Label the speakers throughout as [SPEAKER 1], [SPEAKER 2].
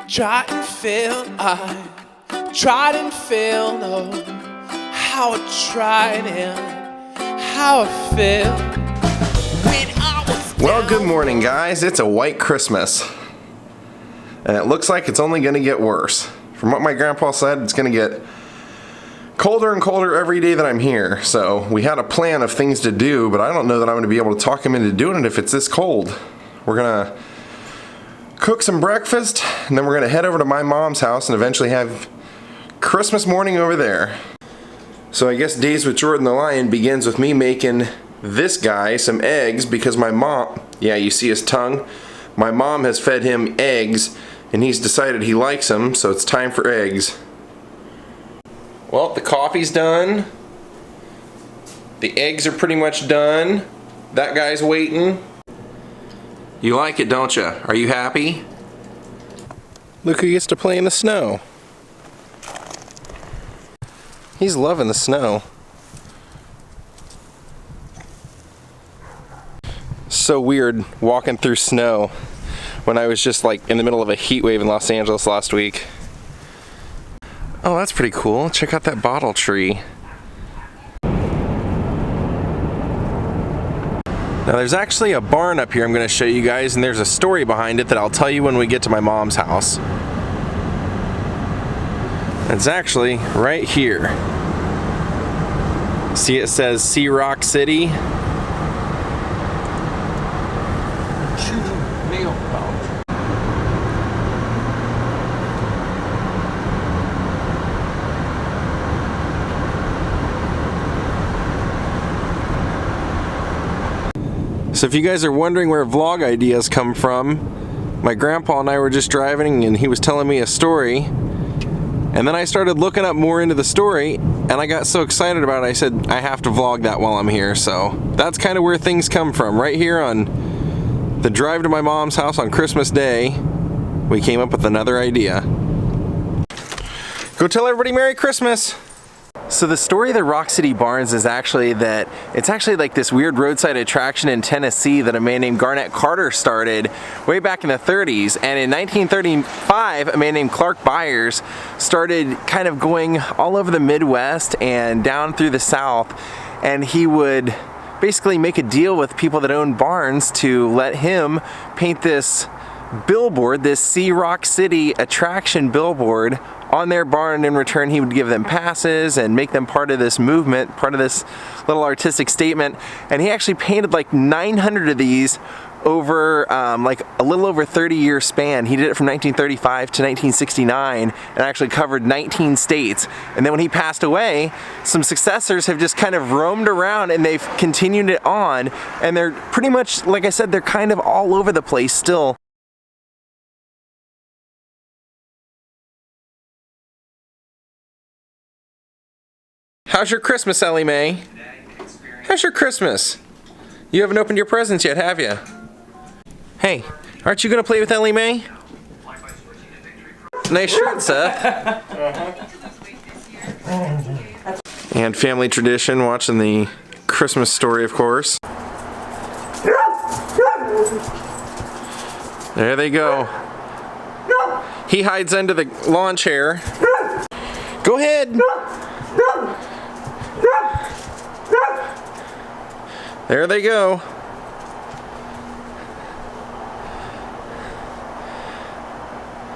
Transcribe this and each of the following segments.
[SPEAKER 1] Tried and failed, I tried and failed, oh, how I tried and how I failed. When I was
[SPEAKER 2] Well, good morning, guys. It's a white Christmas, and it looks like it's only going to get worse. From what my grandpa said, it's going to get colder and colder every day that I'm here. So we had a plan of things to do, but I don't know that I'm going to be able to talk him into doing it if it's this cold. We're going to cook some breakfast, and then we're going to head over to my mom's house and eventually have Christmas morning over there. So I guess Daze with Jordan the Lion begins with me making this guy some eggs because my mom, yeah, you see his tongue? My mom has fed him eggs and he's decided he likes them, so it's time for eggs. Well, the coffee's done. The eggs are pretty much done. That guy's waiting. You like it, don't you? Are you happy? Look who gets to play in the snow. He's loving the snow. So weird walking through snow when I was just like in the middle of a heat wave in Los Angeles last week. Oh, that's pretty cool. Check out that bottle tree. Now there's actually a barn up here I'm going to show you guys, and there's a story behind it that I'll tell you when we get to my mom's house. It's actually right here. See, it says Sea Rock City. So if you guys are wondering where vlog ideas come from, my grandpa and I were just driving and he was telling me a story, and then I started looking up more into the story and I got so excited about it I said I have to vlog that while I'm here. So that's kind of where things come from. Right here on the drive to my mom's house on Christmas Day, we came up with another idea. Go tell everybody Merry Christmas! So the story of the Rock City Barns is actually that it's actually like this weird roadside attraction in Tennessee that a man named Garnett Carter started way back in the 30s. And in 1935, a man named Clark Byers started kind of going all over the Midwest and down through the South, and he would basically make a deal with people that owned barns to let him paint this billboard, this Sea Rock City attraction billboard, on their barn. In return, he would give them passes and make them part of this movement, part of this little artistic statement. And he actually painted like 900 of these over like a little over 30-year span. He did it from 1935 to 1969 and actually covered 19 states. And then when he passed away, some successors have just kind of roamed around and they've continued it on. And they're pretty much, like I said, they're kind of all over the place still. How's your Christmas, Ellie Mae? How's your Christmas? You haven't opened your presents yet, have you? Hey, aren't you gonna play with Ellie Mae? Nice shirt, Seth. And family tradition, watching the Christmas Story, of course. There they go. He hides under the lawn chair. Go ahead. There they go.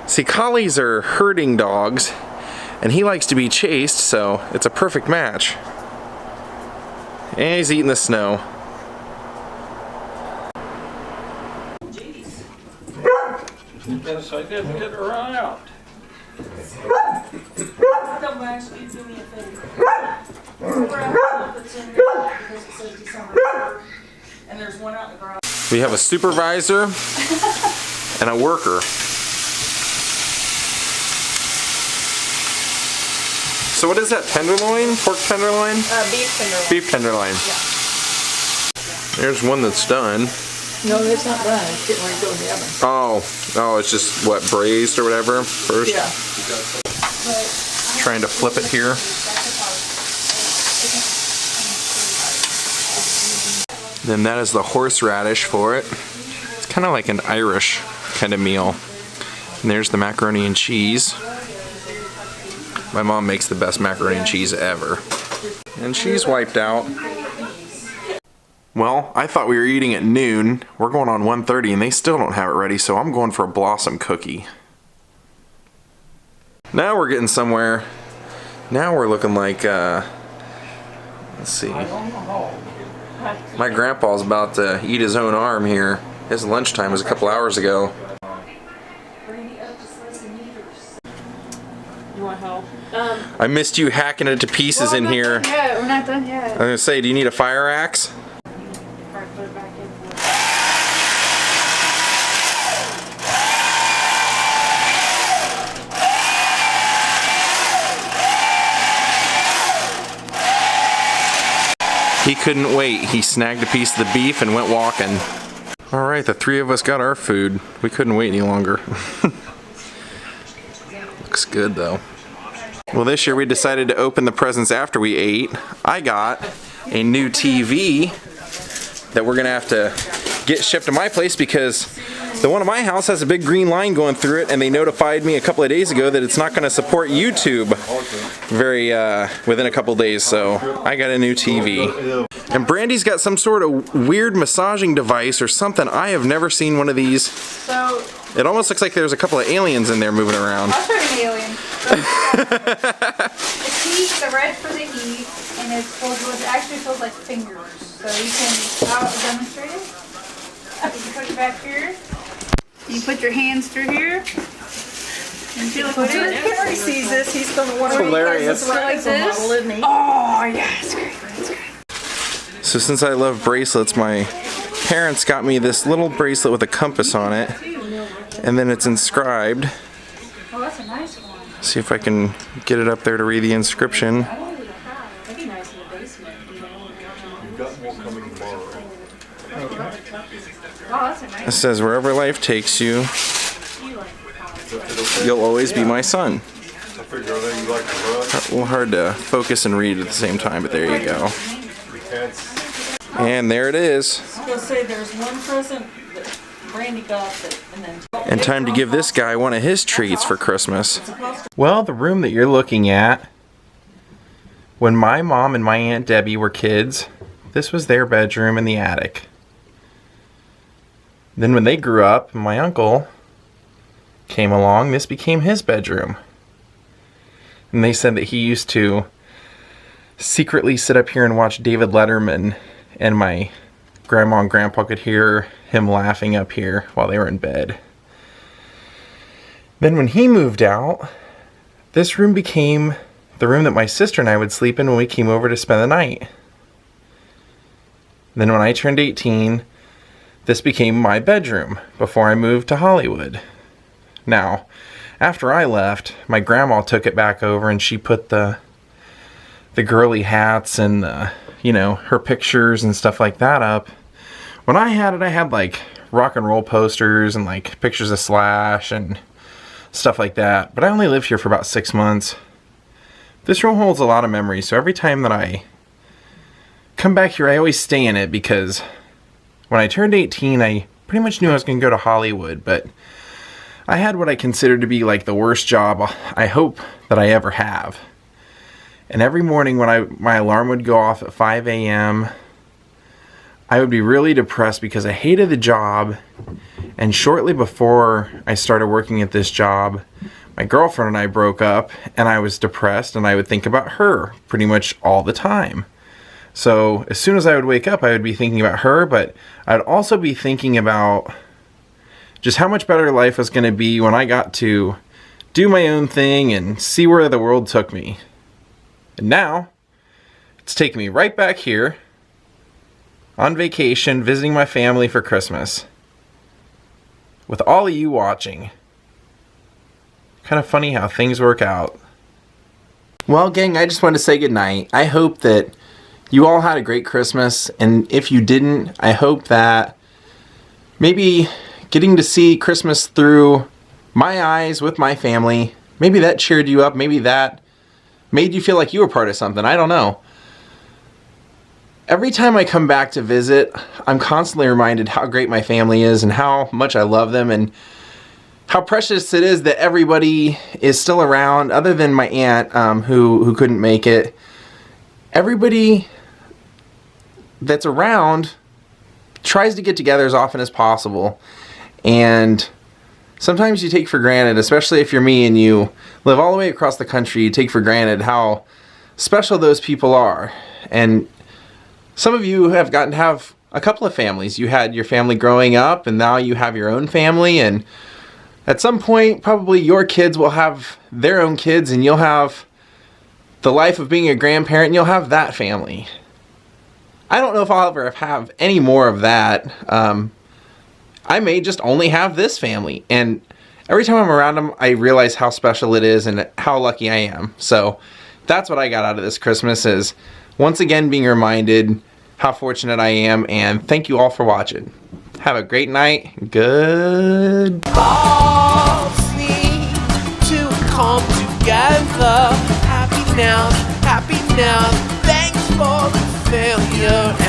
[SPEAKER 2] See, collies are herding dogs, and he likes to be chased, so it's a perfect match. And he's eating the snow.
[SPEAKER 3] Yes, I did get her out.
[SPEAKER 4] I'm ask you to do me a favor. Grab what's in there because it says December 3rd, and there's one out in the garage.
[SPEAKER 2] We have a supervisor and a worker. So what is that, tenderloin? Pork tenderloin?
[SPEAKER 4] Beef tenderloin.
[SPEAKER 2] Beef tenderloin.
[SPEAKER 4] Yeah.
[SPEAKER 2] There's one that's done.
[SPEAKER 4] No, it's not done. It's getting ready to go in the oven.
[SPEAKER 2] Oh, it's just what, braised or whatever first?
[SPEAKER 4] Yeah.
[SPEAKER 2] Trying to flip it here. Then that is the horseradish for it. It's kind of like an Irish kind of meal. And there's the macaroni and cheese. My mom makes the best macaroni and cheese ever. And she's wiped out. Well, I thought we were eating at noon. We're going on 1:30 and they still don't have it ready, so I'm going for a blossom cookie. Now we're getting somewhere. Now we're looking like, let's see. My grandpa's about to eat his own arm here. His lunchtime was a couple hours ago.
[SPEAKER 4] You want help?
[SPEAKER 2] I missed you hacking it to pieces in here.
[SPEAKER 4] Yeah, we're not done yet.
[SPEAKER 2] I was gonna say, do you need a fire axe?
[SPEAKER 4] Alright, put it back in.
[SPEAKER 2] He couldn't wait. He snagged a piece of the beef and went walking. All right, the three of us got our food. We couldn't wait any longer. Looks good though. Well, this year we decided to open the presents after we ate. I got a new TV that we're gonna have to get shipped to my place because the one at my house has a big green line going through it, and they notified me a couple of days ago that it's not gonna support YouTube within a couple days, so I got a new TV. And Brandy's got some sort of weird massaging device or something. I have never seen one of these.
[SPEAKER 4] So,
[SPEAKER 2] It almost looks like there's a couple of aliens in there moving around.
[SPEAKER 4] I'll show you an alien. It's heat, the red for the heat, and it's filled with, it actually feels like fingers. So you can, I'll demonstrate it. You can put it back here. You put your hands through here. And feel like Henry sees this, he's going to want to
[SPEAKER 2] hilarious.
[SPEAKER 4] like this. Oh, yeah, it's great. It's great.
[SPEAKER 2] So since I love bracelets, my parents got me this little bracelet with a compass on it, and then it's inscribed.
[SPEAKER 4] Oh, that's a nice one.
[SPEAKER 2] See if I can get it up there to read the inscription.
[SPEAKER 4] That'd be nice in the basement.
[SPEAKER 3] You've got more coming tomorrow.
[SPEAKER 4] Oh, that's a nice
[SPEAKER 2] It says, "Wherever life takes you, you'll always be my son."
[SPEAKER 3] I figure that you like to run.
[SPEAKER 2] A little hard to focus and read at the same time, but there you go. And there it is.
[SPEAKER 4] I was gonna say there's one present that Brandy got that, and then.
[SPEAKER 2] And time to give this guy one of his treats for Christmas. Well, the room that you're looking at, when my mom and my Aunt Debbie were kids, this was their bedroom in the attic. Then when they grew up, my uncle came along, this became his bedroom. And they said that he used to secretly sit up here and watch David Letterman, and my grandma and grandpa could hear him laughing up here while they were in bed. Then when he moved out, this room became the room that my sister and I would sleep in when we came over to spend the night. Then when I turned 18, this became my bedroom before I moved to Hollywood. Now, after I left, my grandma took it back over and she put the girly hats and her pictures and stuff like that up. When I had it, I had like rock and roll posters and like pictures of Slash and stuff like that. But I only lived here for about 6 months. This room holds a lot of memories, so every time that I come back here, I always stay in it because when I turned 18, I pretty much knew I was going to go to Hollywood, but I had what I considered to be like the worst job I hope that I ever have. And every morning when my alarm would go off at 5 a.m., I would be really depressed because I hated the job. And shortly before I started working at this job, my girlfriend and I broke up, and I was depressed, and I would think about her pretty much all the time. So as soon as I would wake up, I would be thinking about her, but I'd also be thinking about just how much better life was going to be when I got to do my own thing and see where the world took me. And now, it's taking me right back here, on vacation, visiting my family for Christmas, with all of you watching. Kind of funny how things work out. Well, gang, I just wanted to say goodnight. I hope that you all had a great Christmas, and if you didn't, I hope that maybe getting to see Christmas through my eyes with my family, maybe that cheered you up, maybe that made you feel like you were part of something. I don't know. Every time I come back to visit, I'm constantly reminded how great my family is and how much I love them and how precious it is that everybody is still around, other than my aunt who couldn't make it. Everybody that's around tries to get together as often as possible, and sometimes you take for granted, especially if you're me and you live all the way across the country, you take for granted how special those people are. And some of you have gotten to have a couple of families. You had your family growing up, and now you have your own family, and at some point probably your kids will have their own kids, and you'll have the life of being a grandparent, and you'll have that family. I don't know if I'll ever have any more of that. I may just only have this family, and every time I'm around them, I realize how special it is and how lucky I am. So that's what I got out of this Christmas, is once again being reminded how fortunate I am, and thank you all for watching. Have a great night. Good.
[SPEAKER 1] All seem to come together. Happy now, thanks for the failure.